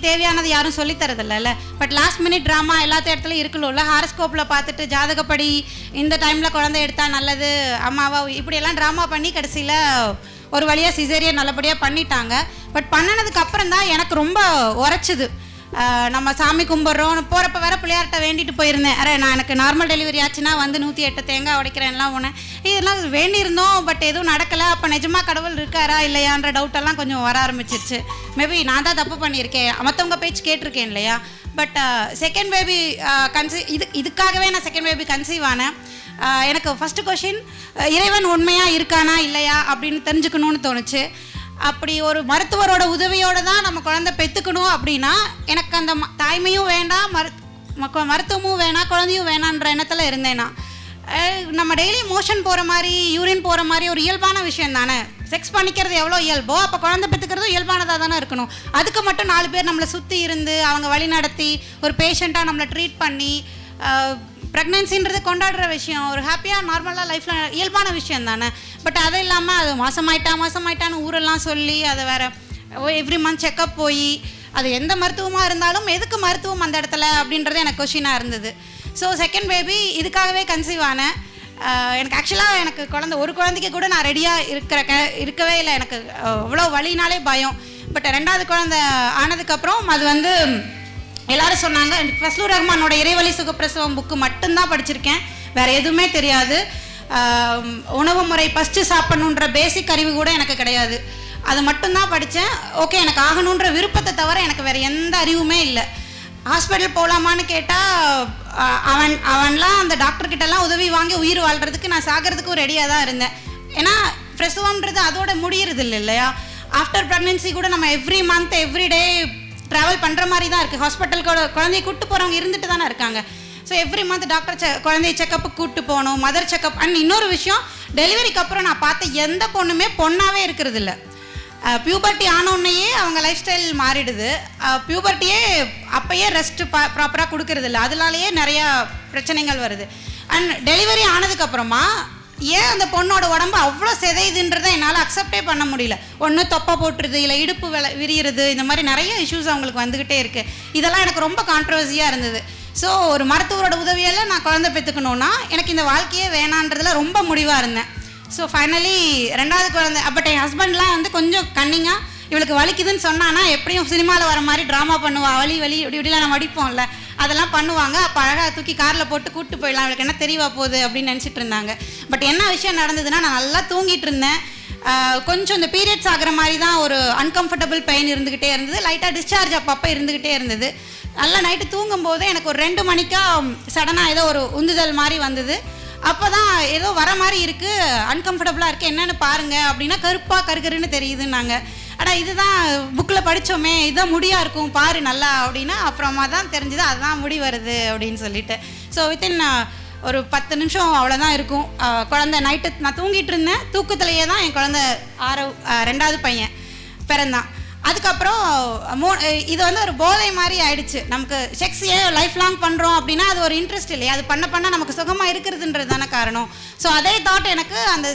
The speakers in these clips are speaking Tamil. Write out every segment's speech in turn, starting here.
தேவையானது யாரும் சொல்லி தரதில்ல. பட் லாஸ்ட் மினிட் ட்ராமா எல்லாத்த இடத்துலையும் இருக்கணும்ல. ஹாரஸ்கோப்பில் பார்த்துட்டு ஜாதகப்படி இந்த டைமில் குழந்தை எடுத்தால் நல்லது அம்மாவா இப்படியெல்லாம் ட்ராமா பண்ணி கடைசியில் ஒரு வழியாக சிசேரியன் நல்லபடியாக பண்ணிட்டாங்க. பட் பண்ணினதுக்கு அப்புறம் தான் எனக்கு ரொம்ப உரைச்சிது. நம்ம சாமி கும்பிட்றோம், போகிறப்ப வேற பிள்ளையார்கிட்ட வேண்டிட்டு போயிருந்தேன். நான் எனக்கு நார்மல் டெலிவரி ஆச்சுன்னா வந்து 108 தேங்காய் உடைக்கிறேன்லாம் போனேன். இதெல்லாம் வேண்டியிருந்தோம், பட் எதுவும் நடக்கலை. அப்போ நிஜமாக கடவுள் இருக்காரா இல்லையான்ற டவுட்டெல்லாம் கொஞ்சம் வர ஆரம்பிச்சிருச்சு. மேபி நான் தான் தப்பு பண்ணியிருக்கேன், மற்றவங்க பேச்சு கேட்டிருக்கேன் இல்லையா. பட் செகண்ட் பேபி இதுக்காகவே நான் செகண்ட் பேபி கன்சீவ் ஆனேன். எனக்கு ஃபஸ்ட்டு கொஷின், இறைவன் உண்மையாக இருக்கானா இல்லையா அப்படின்னு தெரிஞ்சுக்கணும்னு தோணுச்சு. அப்படி ஒரு மருத்துவரோட உதவியோடு தான் நம்ம குழந்தை பெற்றுக்கணும் அப்படின்னா எனக்கு அந்த தாய்மையும் வேண்டாம், மருத்துவமும் வேணாம், குழந்தையும் வேணான்ற எண்ணத்தில் இருந்தேன்னா. நம்ம டெய்லி மோஷன் போகிற மாதிரி, யூரின் போகிற மாதிரி ஒரு இயல்பான விஷயம் தானே. செக்ஸ் பண்ணிக்கிறது எவ்வளோ இயல்போ அப்போ குழந்தை பெற்றுக்கிறதும் இயல்பானதாக தானே இருக்கணும். அதுக்கு மட்டும் 4 பேர் நம்மளை சுற்றி இருந்து அவங்க வழி நடத்தி ஒரு பேஷண்ட்டாக நம்மளை ட்ரீட் பண்ணி ப்ரெக்னென்சின்றது கொண்டாடுற விஷயம், ஒரு ஹாப்பியாக நார்மலாக லைஃப்பில் இயல்பான விஷயம் தானே. பட் அது இல்லாமல் அது மாதமாயிட்டான்னு ஊரெல்லாம் சொல்லி அதை வேறு எவ்ரி மந்த் செக்கப் போய் அது எந்த மருத்துவமாக இருந்தாலும் எதுக்கு மருத்துவம் அந்த இடத்துல அப்படின்றது எனக்கு கொஷினாக இருந்தது. ஸோ செகண்ட் பேபி இதுக்காகவே கன்சீவ் ஆனேன். எனக்கு ஆக்சுவலாக எனக்கு ஒரு குழந்தைக்கு கூட நான் ரெடியாக இருக்கவே இல்லை. எனக்கு அவ்வளோ வலினாலே பயம். பட் 2வது குழந்தை ஆனதுக்கப்புறம் அது வந்து எல்லாரும் சொன்னாங்க. ஃபஸ்லுர் ரஹ்மானோட இறைவழி சுகப்பிரசவம் புக்கு மட்டும்தான் படிச்சிருக்கேன், வேறு எதுவுமே தெரியாது. உணவு முறை ஃபஸ்ட்டு சாப்பிடணுன்ற பேசிக் அறிவு கூட எனக்கு கிடையாது. அது மட்டும்தான் படித்தேன். ஓகே, எனக்கு ஆகணுன்ற விருப்பத்தை தவிர எனக்கு வேறு எந்த அறிவுமே இல்லை. ஹாஸ்பிட்டல் போகலாமான்னு கேட்டால் அவன்லாம் அந்த டாக்டர்கிட்டலாம் உதவி வாங்கி உயிர் வாழ்கிறதுக்கு நான் சாகிறதுக்கும் ரெடியாக தான் இருந்தேன். ஏன்னா பிரசவம்ன்றது அதோட முடியறது இல்லையா. ஆஃப்டர் ப்ரெக்னென்சி கூட நம்ம எவ்ரி மந்த் எவ்ரிடே ட்ராவல் பண்ணுற மாதிரி தான் இருக்குது. ஹாஸ்பிட்டலுக்கு குழந்தைய கூப்பிட்டு போகிறவங்க இருந்துட்டு தானே இருக்காங்க. ஸோ எவ்ரி மந்த் டாக்டர் குழந்தைய செக்கப்பு கூப்பிட்டு போகணும், மதர் செக்கப். அண்ட் இன்னொரு விஷயம், டெலிவரிக்கு அப்புறம் நான் பார்த்த எந்த பொண்ணுமே பொண்ணாகவே இருக்கிறது இல்லை. பியூபர்ட்டி ஆனோடனேயே அவங்க லைஃப் ஸ்டைல் மாறிடுது. பியூபர்ட்டியே அப்போயே ரெஸ்ட்டு ப்ராப்பராக கொடுக்கறது இல்லை, அதனாலேயே நிறையா பிரச்சனைகள் வருது. அண்ட் டெலிவரி ஆனதுக்கப்புறமா ஏன் அந்த பொண்ணோட உடம்பு அவ்வளோ சிதையுதுன்றதை என்னால் அக்செப்டே பண்ண முடியல. ஒன்று தொப்பை போட்டுருது, இல்லை இடுப்பு விரியிறது, இந்த மாதிரி நிறைய இஷ்யூஸ் அவங்களுக்கு வந்துக்கிட்டே இருக்குது. இதெல்லாம் எனக்கு ரொம்ப கான்ட்ரவர்சியாக இருந்தது. ஸோ ஒரு மருத்துவரோட உதவியால் நான் குழந்தை பெற்றுக்கணுன்னா எனக்கு இந்த வாழ்க்கையே வேணான்றதுல ரொம்ப முடிவாக இருந்தேன். ஸோ ஃபைனலி 2வது குழந்தை. பட் என் ஹஸ்பண்ட்லாம் வந்து கொஞ்சம் கன்னிங்காக, இவளுக்கு வலிக்குதுன்னு சொன்னான்னா எப்படியும் சினிமாவில் வர மாதிரி ட்ராமா பண்ணுவா, வலி இப்படிலாம் நம்ம அடிப்போம்ல, அதெல்லாம் பண்ணுவாங்க. அப்போ அழகாக தூக்கி காரில் போட்டு கூப்பிட்டு போயிடலாம், அவளுக்கு என்ன தெரியவா போகுது அப்படின்னு நினச்சிட்டு இருந்தாங்க. பட் என்ன விஷயம் நடந்ததுன்னா, நான் நல்லா தூங்கிட்டு இருந்தேன். கொஞ்சம் இந்த பீரியட்ஸ் ஆகிற மாதிரி தான் ஒரு அன்கம்ஃபர்டபுள் பெயின் இருந்துக்கிட்டே இருந்தது. லைட்டாக டிஸ்சார்ஜ் அப்பப்போ இருந்துக்கிட்டே இருந்தது. நல்லா நைட்டு தூங்கும்போது எனக்கு ஒரு 2 மணிக்கா சடனாக ஏதோ ஒரு உந்துதல் மாதிரி வந்தது. அப்போ தான் ஏதோ வர மாதிரி இருக்குது, அன்கம்ஃபர்டபுளாக இருக்குது, என்னென்னு பாருங்கள் அப்படின்னா கருக்குன்னு தெரியுதுன்னாங்க. ஆனால் இதுதான் புக்கில் படித்தோமே, இதுதான் முடியாக இருக்கும் பாரு நல்லா அப்படின்னா அப்புறமா தான் தெரிஞ்சுது அதுதான் முடி வருது அப்படின்னு சொல்லிட்டு. ஸோ வித்தின் ஒரு 10 நிமிஷம் அவ்வளோதான் இருக்கும். குழந்தை நைட்டு நான் தூங்கிட்டு இருந்தேன், தூக்கத்துலேயே தான் என் குழந்தை 2வது பையன் பிறந்தான். அதுக்கப்புறம் இது வந்து ஒரு போதை மாதிரி ஆயிடுச்சு. நமக்கு செக்ஸையே லைஃப் லாங் பண்ணுறோம் அப்படின்னா அது ஒரு இன்ட்ரெஸ்ட் இல்லையா, அது பண்ண நமக்கு சுகமாக இருக்கிறதுன்றது தானே காரணம். ஸோ அதே தாட் எனக்கு அந்த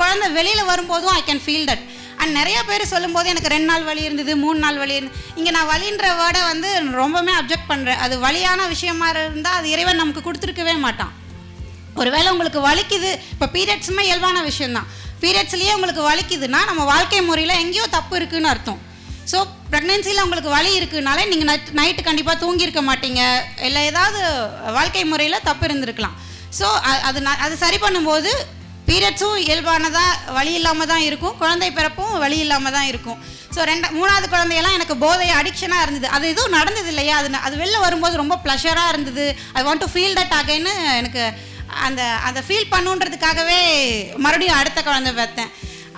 குழந்தை வெளியில் வரும்போதும் I can feel that. And நிறையா பேர் சொல்லும்போது எனக்கு 2 நாள் வலி இருந்தது, 3 நாள் வலி இருந்தது. இங்கே நான் வலின்ற வேர்டை வந்து ரொம்பவுமே அப்ஜெக்ட் பண்ணுறேன். அது வலியான விஷயமா இருந்தால் அது இறைவன் நமக்கு கொடுத்துருக்கவே மாட்டான். ஒருவேளை உங்களுக்கு வலிக்குது, இப்போ பீரியட்ஸுமே இயல்பான விஷயந்தான். பீரியட்ஸ்லேயே உங்களுக்கு வலிக்குதுன்னா நம்ம வாழ்க்கை முறையில் எங்கேயோ தப்பு இருக்குதுன்னு அர்த்தம். ஸோ ப்ரெக்னென்சியில் உங்களுக்கு வலி இருக்குனாலே நீங்கள் நைட்டு கண்டிப்பாக தூங்கியிருக்க மாட்டீங்க, இல்லை ஏதாவது வாழ்க்கை முறையில் தப்பு இருந்திருக்கலாம். ஸோ அது சரி பண்ணும்போது பீரியட்ஸும் இயல்பானதாக வலி இல்லாமல் தான் இருக்கும், குழந்தை பிறப்பும் வலி இல்லாமல் தான் இருக்கும். ஸோ 3வது குழந்தையெல்லாம் எனக்கு போதை அடிக்ஷனாக இருந்தது. அது எதுவும் நடந்தது இல்லையா, அது வெளில வரும்போது ரொம்ப ப்ளஷராக இருந்தது. I want to feel that அகைன்னு எனக்கு அந்த ஃபீல் பண்ணுன்றதுக்காகவே மறுபடியும் அடுத்த குழந்தை பார்த்தேன்.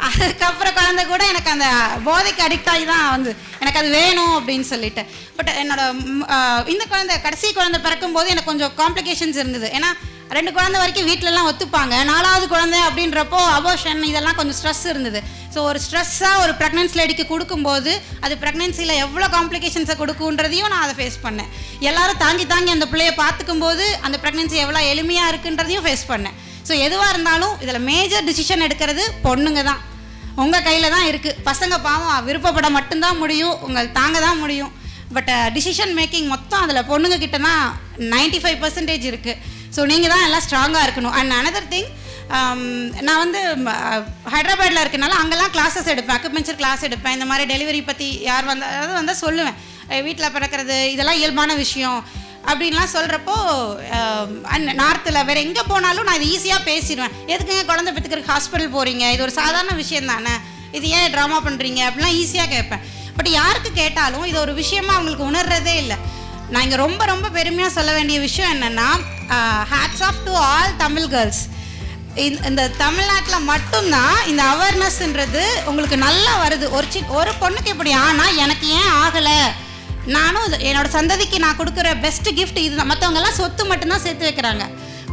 அதுக்கப்புறம் குழந்தை கூட எனக்கு அந்த போதைக்கு அடிக்ட் ஆகி தான் வந்து எனக்கு அது வேணும் அப்படின்னு சொல்லிட்டு. பட் என்னோட இந்த குழந்தை கடைசி குழந்தை பிறக்கும்போது எனக்கு கொஞ்சம் காம்ப்ளிகேஷன்ஸ் இருந்தது. ஏன்னா 2 குழந்தை வரைக்கும் வீட்டிலலாம் ஒத்துப்பாங்க, 4வது குழந்தை அப்படின்றப்போ அபோஷன் இதெல்லாம் கொஞ்சம் ஸ்ட்ரெஸ் இருந்தது. ஸோ ஒரு ஸ்ட்ரெஸ்ஸாக ஒரு ப்ரெக்னென்சி லேடிக்கு கொடுக்கும்போது அது ப்ரெக்னென்சியில் எவ்வளோ காம்ப்ளிகேஷன்ஸை கொடுக்குன்றதையும் நான் அதை ஃபேஸ் பண்ணேன். எல்லோரும் தாங்கி அந்த பிள்ளையை பார்த்துக்கும் போது அந்த ப்ரெக்னென்சி எவ்வளோ எளிமையாக இருக்குன்றதையும் ஃபேஸ் பண்ணேன். ஸோ எதுவாக இருந்தாலும் இதில் மேஜர் டிசிஷன் எடுக்கிறது பொண்ணுங்க தான், உங்கள் கையில் தான் இருக்குது. பசங்க பாவம் விருப்பப்பட மட்டும்தான் முடியும், உங்கள் தாங்க தான் முடியும். பட் டிசிஷன் மேக்கிங் மொத்தம் அதில் பொண்ணுங்க கிட்ட தான் 95% இருக்குது. ஸோ நீங்கள் தான் எல்லாம் ஸ்ட்ராங்காக இருக்கணும். அண்ட் அனதர் திங், நான் வந்து ஹைதராபாத்தில் இருக்கனால அங்கெல்லாம் கிளாஸஸ் எடுப்பேன், அக்குபஞ்சர் கிளாஸ் எடுப்பேன். இந்த மாதிரி டெலிவரி பற்றி யார் வந்தால் சொல்லுவேன், வீட்டில் பிறக்கிறது இதெல்லாம் இயல்பான விஷயம் அப்படின்லாம் சொல்கிறப்போ நார்த்தில் வேறு எங்கே போனாலும் நான் இது ஈஸியாக பேசிடுவேன். எதுக்குங்க குழந்தை பெற்றுக்கிறதுக்கு ஹாஸ்பிட்டல் போகிறீங்க, இது ஒரு சாதாரண விஷயம் தானே, இது ஏன் ட்ராமா பண்ணுறீங்க அப்படிலாம் ஈஸியாக கேட்பேன். பட் யாருக்கு கேட்டாலும் இது ஒரு விஷயமா அவங்களுக்கு உணர்றதே இல்லை. நான் இங்கே ரொம்ப ரொம்ப பெருமையாக சொல்ல வேண்டிய விஷயம் என்னென்னா, hats off to all Tamil girls. இந்த தமிழ்நாட்டில் மட்டும்தான் இந்த அவேர்னஸ்ன்றது உங்களுக்கு நல்லா வருது. ஒரு பொண்ணுக்கு இப்படி ஆனால் எனக்கு ஏன் ஆகலை, நானும் என்னோடய சந்ததிக்கு நான் கொடுக்குற பெஸ்ட் கிஃப்ட் இது. மற்றவங்கெல்லாம் சொத்து மட்டும்தான் சேர்த்து வைக்கிறாங்க.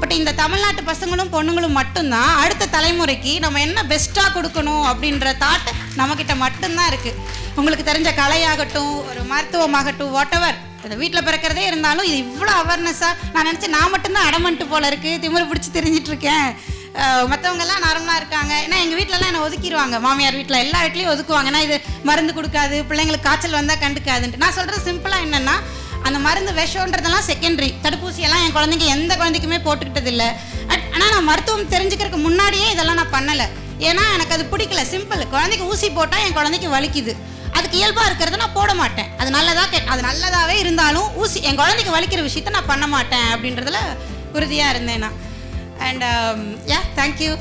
பட் இந்த தமிழ்நாட்டு பசங்களும் பொண்ணுங்களும் மட்டும்தான் அடுத்த தலைமுறைக்கு நம்ம என்ன பெஸ்ட்டாக கொடுக்கணும் அப்படின்ற தாட் நம்மக்கிட்ட மட்டும்தான் இருக்குது. உங்களுக்கு தெரிஞ்ச கலையாகட்டும், ஒரு மருத்துவமாகட்டும், வாட்டெவர், இந்த வீட்டில் பிறக்கிறதே இருந்தாலும் இது இவ்வளோ அவேர்னஸாக நான் நினச்சேன் நான் மட்டும்தான் அடமன்ட்டு போல் இருக்குது, திமிரு பிடிச்சி தெரிஞ்சிட்ருக்கேன். மற்றவங்கெல்லாம் நார்மலாக இருக்காங்க. ஏன்னா எங்கள் வீட்டிலலாம் என்னை ஒதுக்கிடுவாங்க, மாமியார் வீட்டில் எல்லா வீட்லேயும் ஒதுக்குவாங்க. ஏன்னா இது மருந்து கொடுக்காது, பிள்ளைங்களுக்கு காய்ச்சல் வந்தால் கண்டுக்காதுன்ட்டு. நான் சொல்கிறது சிம்பிளாக என்னென்னா, அந்த மருந்து விஷன்றதெல்லாம் செகண்டரி. தடுப்பூசியெல்லாம் என் குழந்தைங்க எந்த குழந்தைக்குமே போட்டுக்கிட்டது இல்லை. ஆனால் நான் மருத்துவம் தெரிஞ்சுக்கிறதுக்கு முன்னாடியே இதெல்லாம் நான் பண்ணலை. ஏன்னா எனக்கு அது பிடிக்கல. சிம்பிள், குழந்தைக்கு ஊசி போட்டால் என் குழந்தைக்கு வலிக்குது, அதுக்கு இயல்பாக இருக்கிறத நான் போட மாட்டேன். அது நல்லதாகவே இருந்தாலும் ஊசி என் குழந்தைக்கு வலிக்கிற விஷயத்த நான் பண்ண மாட்டேன் அப்படின்றதுல உறுதியாக இருந்தேன் நான். And yeah, thank you.